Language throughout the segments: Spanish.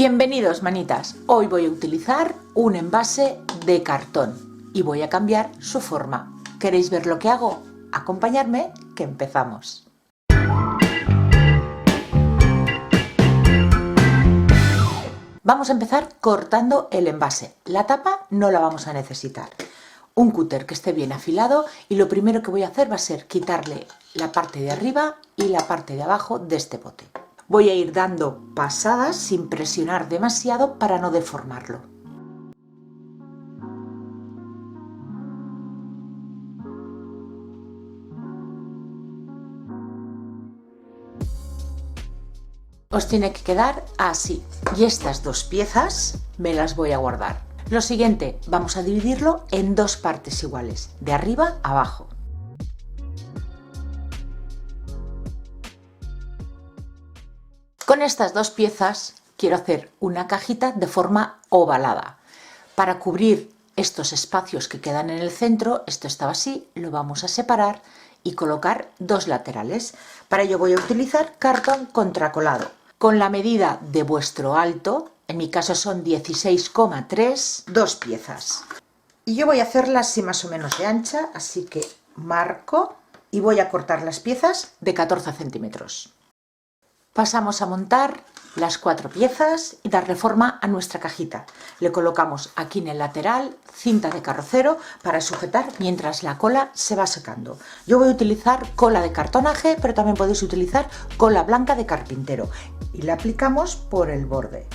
Bienvenidos, manitas. Hoy voy a utilizar un envase de cartón y voy a cambiar su forma. ¿Queréis ver lo que hago? Acompañadme, que empezamos. Vamos a empezar cortando el envase. La tapa no la vamos a necesitar. Un cúter que esté bien afilado y lo primero que voy a hacer va a ser quitarle la parte de arriba y la parte de abajo de este bote. Voy a ir dando pasadas sin presionar demasiado para no deformarlo. Os tiene que quedar así. Y estas dos piezas me las voy a guardar. Lo siguiente, vamos a dividirlo en dos partes iguales, de arriba a abajo. Con estas dos piezas quiero hacer una cajita de forma ovalada. Para cubrir estos espacios que quedan en el centro, esto estaba así, lo vamos a separar y colocar dos laterales. Para ello voy a utilizar cartón contracolado. Con la medida de vuestro alto, en mi caso son 16,3, dos piezas. Y yo voy a hacerlas así más o menos de ancha, así que marco y voy a cortar las piezas de 14 centímetros. Pasamos a montar las cuatro piezas y darle forma a nuestra cajita. Le colocamos aquí en el lateral cinta de carrocero para sujetar mientras la cola se va secando. Yo voy a utilizar cola de cartonaje, pero también podéis utilizar cola blanca de carpintero y la aplicamos por el borde.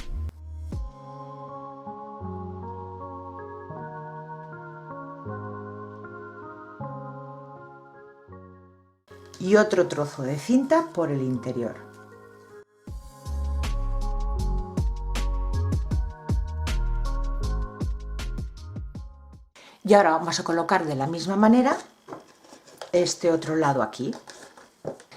Y otro trozo de cinta por el interior. Y ahora vamos a colocar de la misma manera este otro lado aquí.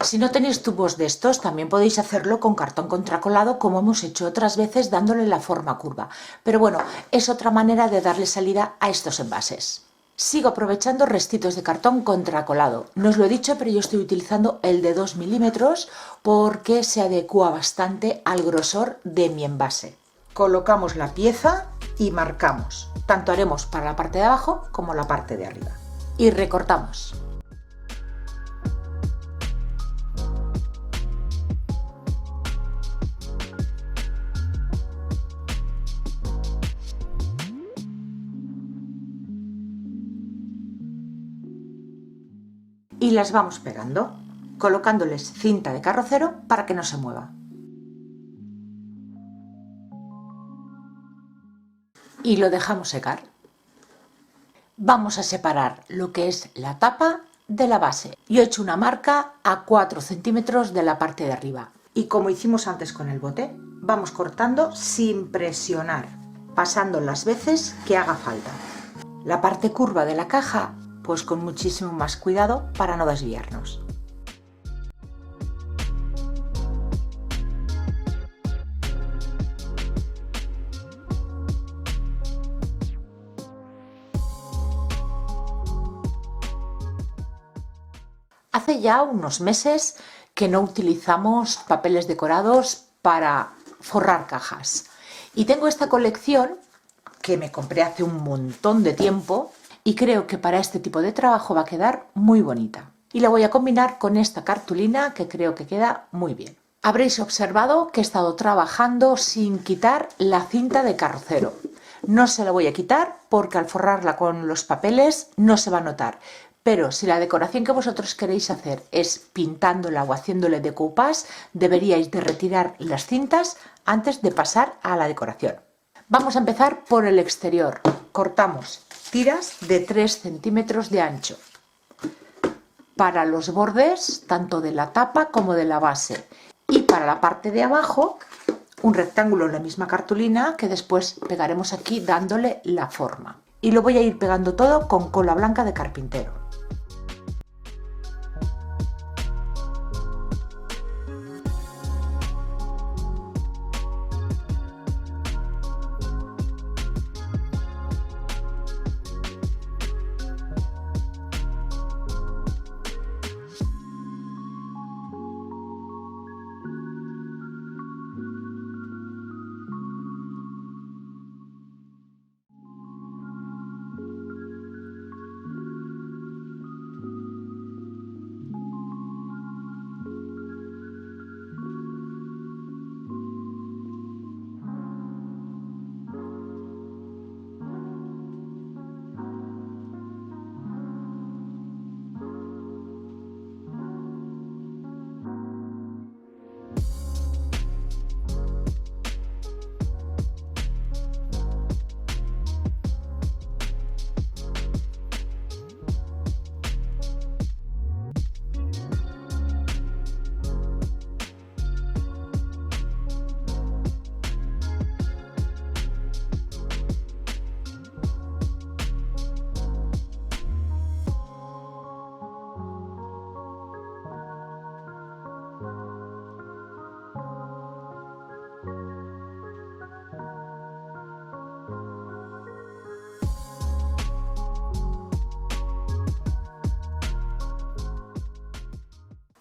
Si no tenéis tubos de estos, también podéis hacerlo con cartón contracolado, como hemos hecho otras veces, dándole la forma curva. Pero bueno, es otra manera de darle salida a estos envases. Sigo aprovechando restitos de cartón contracolado. No os lo he dicho, pero yo estoy utilizando el de 2 milímetros porque se adecua bastante al grosor de mi envase. Colocamos la pieza y marcamos. Tanto haremos para la parte de abajo como la parte de arriba. Y recortamos. Y las vamos pegando, colocándoles cinta de carrocero para que no se mueva. Y lo dejamos secar. Vamos a separar lo que es la tapa de la base. Yo he hecho una marca a 4 centímetros de la parte de arriba. Y como hicimos antes con el bote, vamos cortando sin presionar, pasando las veces que haga falta. La parte curva de la caja, pues con muchísimo más cuidado para no desviarnos. Hace ya unos meses que no utilizamos papeles decorados para forrar cajas. Y tengo esta colección que me compré hace un montón de tiempo y creo que para este tipo de trabajo va a quedar muy bonita. Y la voy a combinar con esta cartulina que creo que queda muy bien. Habréis observado que he estado trabajando sin quitar la cinta de carrocero. No se la voy a quitar porque al forrarla con los papeles no se va a notar. Pero si la decoración que vosotros queréis hacer es pintándola o haciéndole decoupage, deberíais de retirar las cintas antes de pasar a la decoración. Vamos a empezar por el exterior. Cortamos tiras de 3 centímetros de ancho para los bordes tanto de la tapa como de la base. Y para la parte de abajo, un rectángulo en la misma cartulina que después pegaremos aquí dándole la forma. Y lo voy a ir pegando todo con cola blanca de carpintero.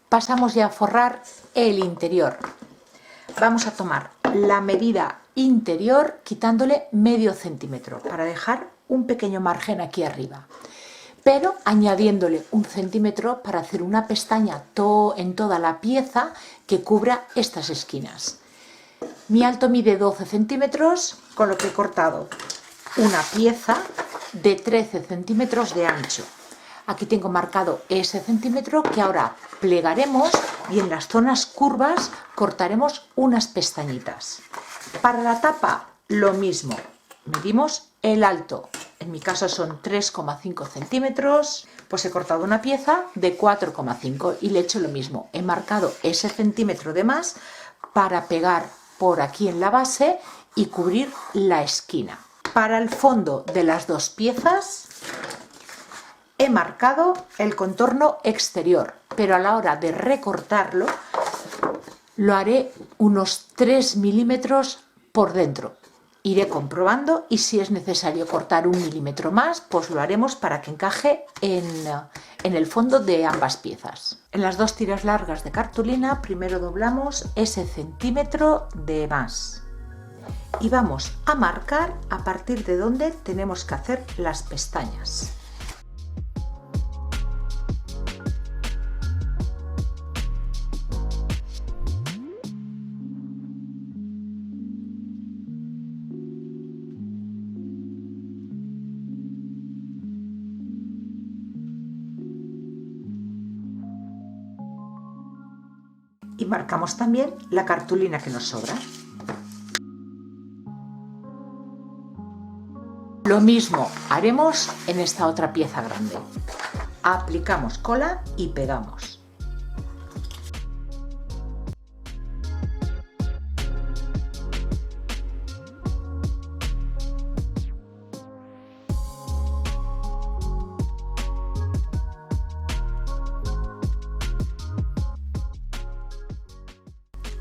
Pasamos ya a forrar el interior. Vamos a tomar la medida interior quitándole medio centímetro para dejar un pequeño margen aquí arriba, pero añadiéndole un centímetro para hacer una pestaña en toda la pieza que cubra estas esquinas. Mi alto mide 12 centímetros, con lo que he cortado una pieza de 13 centímetros de ancho. Aquí tengo marcado ese centímetro que ahora plegaremos y en las zonas curvas cortaremos unas pestañitas. Para la tapa lo mismo, medimos el alto, en mi caso son 3,5 centímetros, pues he cortado una pieza de 4,5 y le he hecho lo mismo, he marcado ese centímetro de más para pegar por aquí en la base y cubrir la esquina. Para el fondo de las dos piezas he marcado el contorno exterior, pero a la hora de recortarlo lo haré unos 3 milímetros por dentro. Iré comprobando y si es necesario cortar 1 milímetro más, pues lo haremos para que encaje en el fondo de ambas piezas. En las dos tiras largas de cartulina primero doblamos ese centímetro de más y vamos a marcar a partir de donde tenemos que hacer las pestañas. Y marcamos también la cartulina que nos sobra. Lo mismo haremos en esta otra pieza grande. Aplicamos cola y pegamos.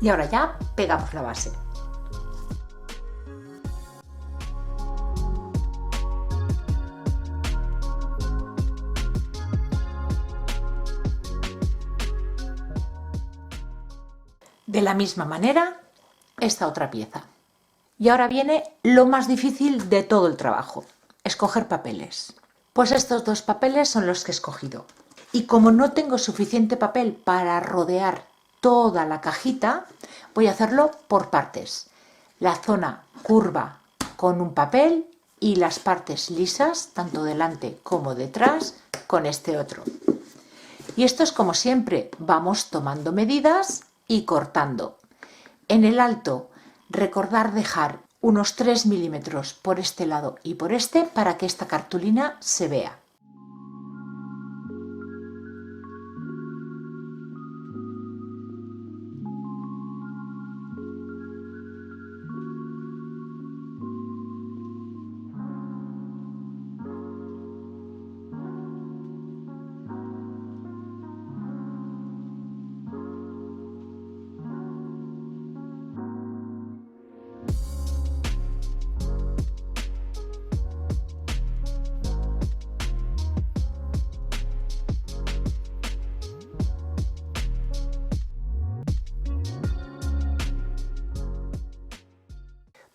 Y ahora ya pegamos la base. De la misma manera, esta otra pieza. Y ahora viene lo más difícil de todo el trabajo, escoger papeles. Pues estos dos papeles son los que he escogido. Y como no tengo suficiente papel para rodear toda la cajita, voy a hacerlo por partes. La zona curva con un papel y las partes lisas, tanto delante como detrás, con este otro. Y esto es como siempre, vamos tomando medidas y cortando. En el alto, recordar dejar unos 3 milímetros por este lado y por este para que esta cartulina se vea.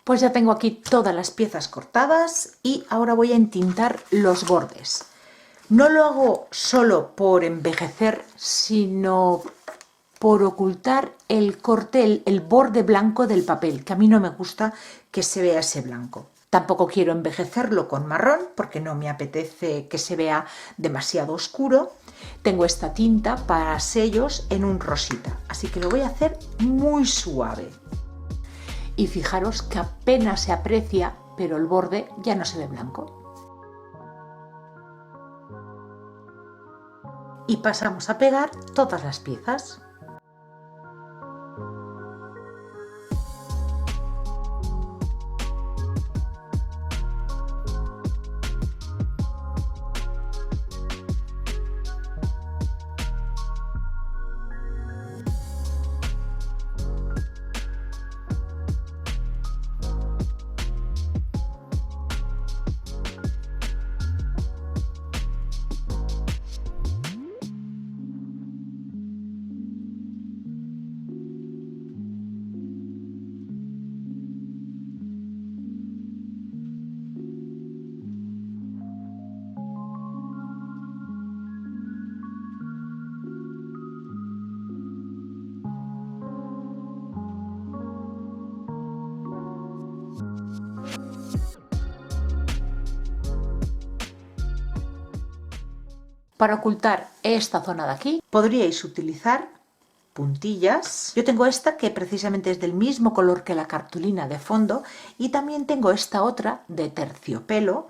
Pues ya tengo aquí todas las piezas cortadas y ahora voy a entintar los bordes. No lo hago solo por envejecer, sino por ocultar el corte, el borde blanco del papel, que a mí no me gusta que se vea ese blanco. Tampoco quiero envejecerlo con marrón porque no me apetece que se vea demasiado oscuro. Tengo esta tinta para sellos en un rosita, así que lo voy a hacer muy suave. Y fijaros que apenas se aprecia, pero el borde ya no se ve blanco. Y pasamos a pegar todas las piezas. Para ocultar esta zona de aquí podríais utilizar puntillas. Yo tengo esta que precisamente es del mismo color que la cartulina de fondo y también tengo esta otra de terciopelo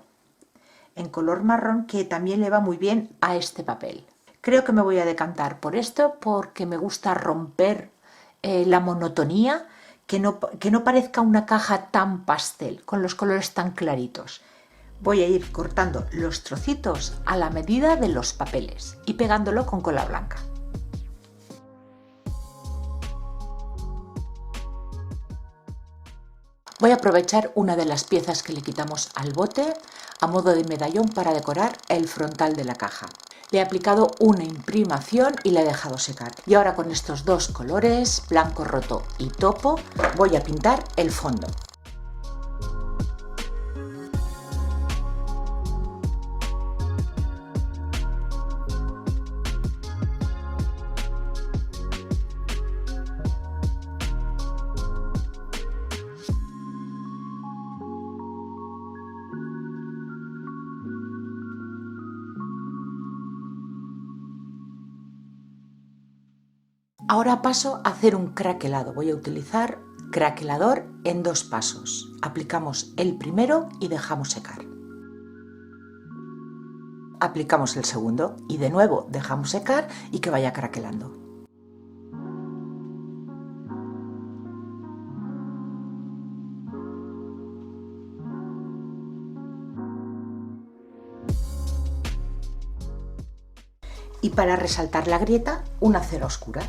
en color marrón que también le va muy bien a este papel. Creo que me voy a decantar por esto porque me gusta romper la monotonía, que no parezca una caja tan pastel, con los colores tan claritos. Voy a ir cortando los trocitos a la medida de los papeles y pegándolo con cola blanca. Voy a aprovechar una de las piezas que le quitamos al bote a modo de medallón para decorar el frontal de la caja. Le he aplicado una imprimación y la he dejado secar. Y ahora con estos dos colores, blanco roto y topo, voy a pintar el fondo. Ahora paso a hacer un craquelado. Voy a utilizar craquelador en dos pasos. Aplicamos el primero y dejamos secar. Aplicamos el segundo y de nuevo dejamos secar y que vaya craquelando. Y para resaltar la grieta, una cera oscura.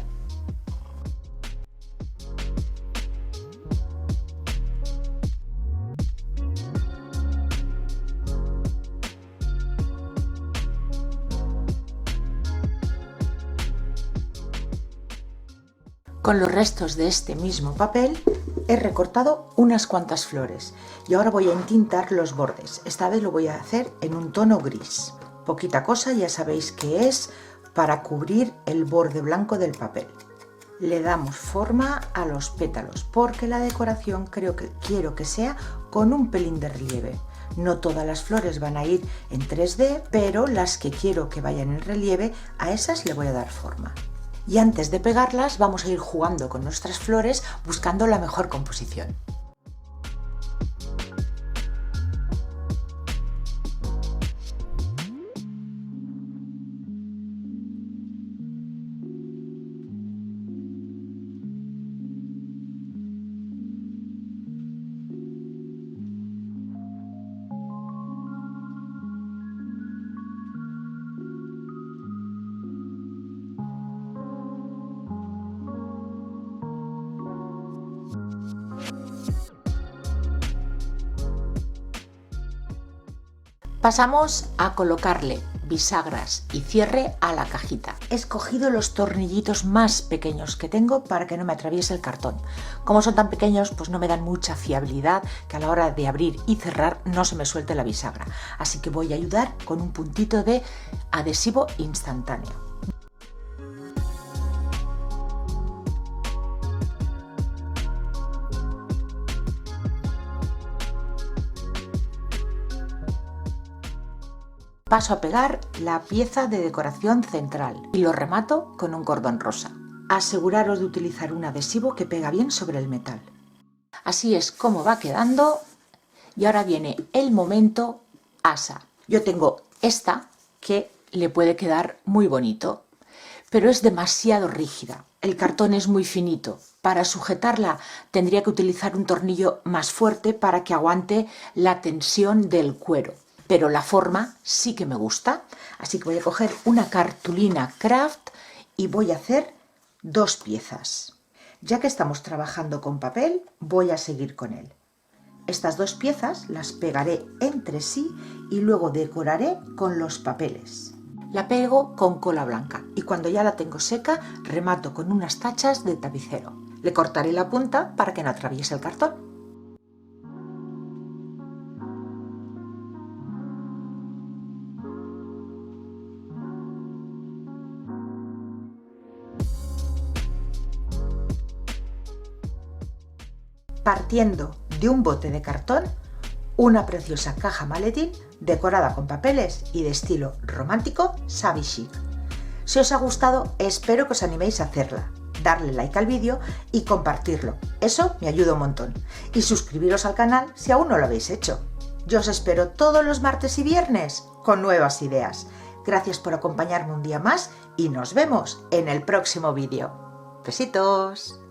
Con los restos de este mismo papel he recortado unas cuantas flores y ahora voy a entintar los bordes. Esta vez lo voy a hacer en un tono gris. Poquita cosa, ya sabéis que es para cubrir el borde blanco del papel. Le damos forma a los pétalos porque la decoración quiero que sea con un pelín de relieve. No todas las flores van a ir en 3D, pero las que quiero que vayan en relieve, a esas le voy a dar forma. Y antes de pegarlas vamos a ir jugando con nuestras flores buscando la mejor composición. Pasamos a colocarle bisagras y cierre a la cajita. He escogido los tornillitos más pequeños que tengo para que no me atraviese el cartón. Como son tan pequeños, pues no me dan mucha fiabilidad que a la hora de abrir y cerrar no se me suelte la bisagra. Así que voy a ayudar con un puntito de adhesivo instantáneo. Paso a pegar la pieza de decoración central y lo remato con un cordón rosa. Aseguraros de utilizar un adhesivo que pega bien sobre el metal. Así es como va quedando y ahora viene el momento asa. Yo tengo esta que le puede quedar muy bonito, pero es demasiado rígida. El cartón es muy finito. Para sujetarla tendría que utilizar un tornillo más fuerte para que aguante la tensión del cuero. Pero la forma sí que me gusta, así que voy a coger una cartulina craft y voy a hacer dos piezas. Ya que estamos trabajando con papel, voy a seguir con él. Estas dos piezas las pegaré entre sí y luego decoraré con los papeles. La pego con cola blanca y cuando ya la tengo seca, remato con unas tachas de tapicero. Le cortaré la punta para que no atraviese el cartón. Partiendo de un bote de cartón, una preciosa caja maletín decorada con papeles y de estilo romántico shabby chic. Si os ha gustado, espero que os animéis a hacerla, darle like al vídeo y compartirlo, eso me ayuda un montón. Y suscribiros al canal si aún no lo habéis hecho. Yo os espero todos los martes y viernes con nuevas ideas. Gracias por acompañarme un día más y nos vemos en el próximo vídeo. Besitos.